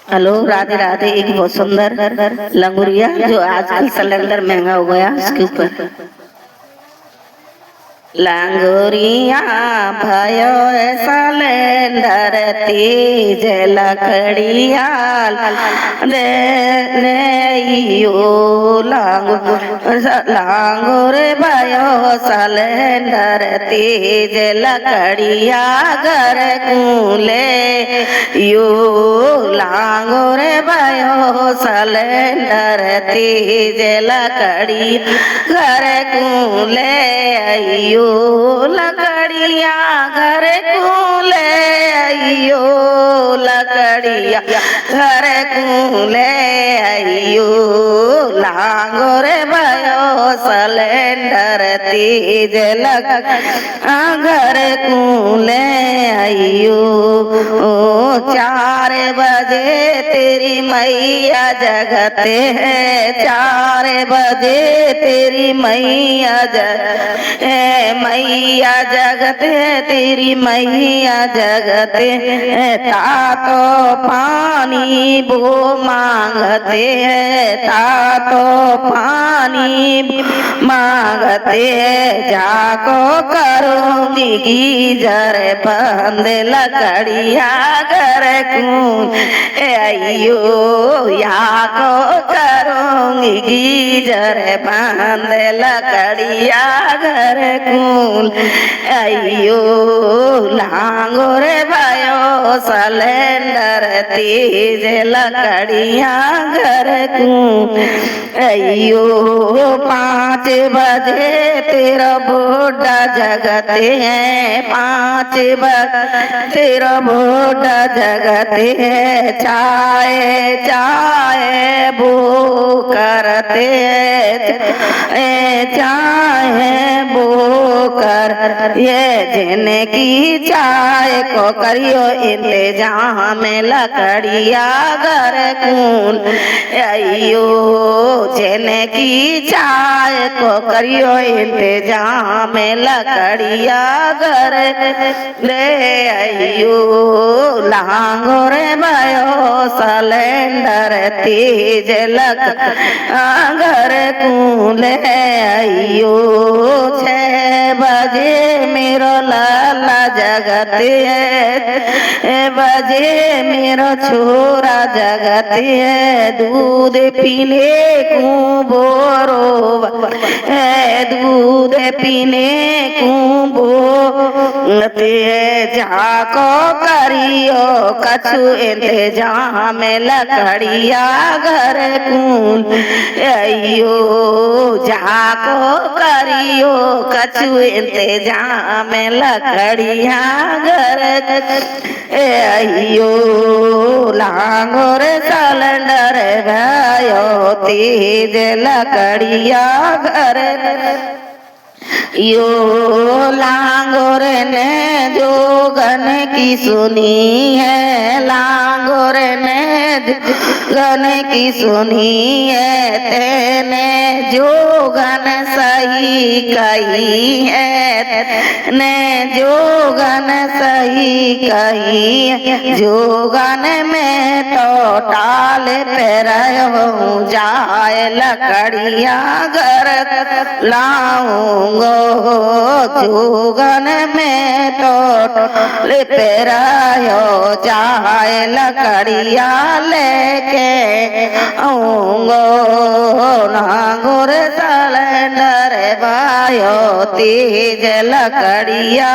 Hello, Radhe Radhe. एक बहुत सुंदर लंगुरिया जो आजकल सिलेंडर महंगा हो गया उसके ऊपर। लंगुरिया भयो सिलेंडर तेज लकड़िया लांगुर भयो सिलेंडर तेज लकड़िया घर कूले यो लांगुर भयो सिलेंडर तेज लकड़ी घर कूले अयो लकड़िया घर कूले अयो लकड़िया घर कूले अयो लांगुर भयो सिलेंडर तेज घर कूले अयो 4 बजे तेरी मैया जगते है 4 बजे तेरी मैया मैया जगते तेरी मैया जगते तातो पानी वो मांगते हैं तातो पानी मांगते हैं जाको करूंगी गीजर बंद लकड़िया घर कून अयो याको करूंगी गीजर बंद लकड़िया घर कून अयो लांगुर भयो सिलेंडर तेज लकड़िया घर कून अयो 5 बजे तेरा बुढ़ा जगते हैं 5 बजे तेरा बुढ़ा जगते हैं चाय चाय वो करते चाय वो कर ये जिनकी चाय को करियो इंतजाम लकड़िया घर कून अयो जिनकी चाय को करियो इंतजाम लकड़िया घर ले अयो लांगुर भयो सिलेंडर तेज घर कून अयो 6 बजे मेरो लाला जगते है बजे मेरो छोरा जगते है दूध पीने को बोरो दूध पीने को बोते जाको करियो कछु इंतजाम लकड़िया घर कून अयो जाको करियो कछु इंतजाम लकड़िया घर अयो लांगुर सिलेंडर भयो तेज लकड़िया घर यो लांगुर ने जोगन की सुनी है लांगुर ने जोगन की सुनी है तेने जोगन सही कही है ने जोगन सही कही जोगन में तो टाल पे रहो जाए लकड़िया घर लाऊंगो जोगन में तो लिपरायो जाए लकड़िया लेके आऊंगो लांगुर सिलेंडर भयो तेज लकड़िया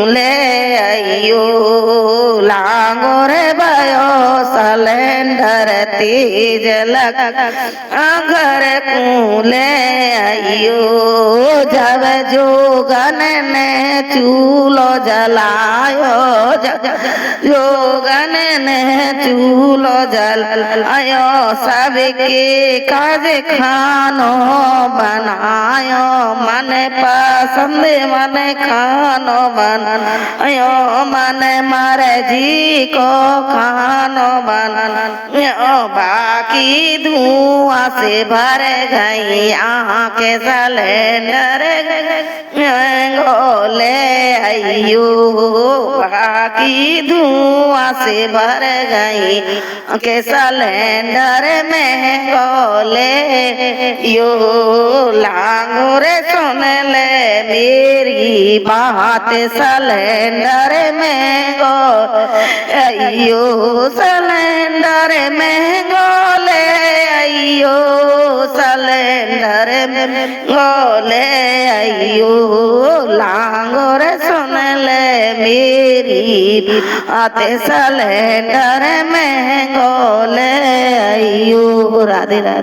ले अयो लांगुर भयो सिलेंडर तेज घर कूले अयो जब जोगन ने चूल्हो जलायो जोगन ने चूल्हो जलायो सबके काज खानो बनायो मन पसंद मन खानो बनायो मन मर्जी को खानो बाकी धुआं से भर गई आँखें सिलेंडर गोले अयो बाकी धुआं से भर गई आँखें सिलेंडर में गोले यो लांगुरे सुन ले मेरी बात सिलेंडर में गो अयो सिलेंडर में गोले अयो सिलेंडर में गोले अयो लांगुर सुन ले मेरी आते सिलेंडर में गोले अयो राधे राधे।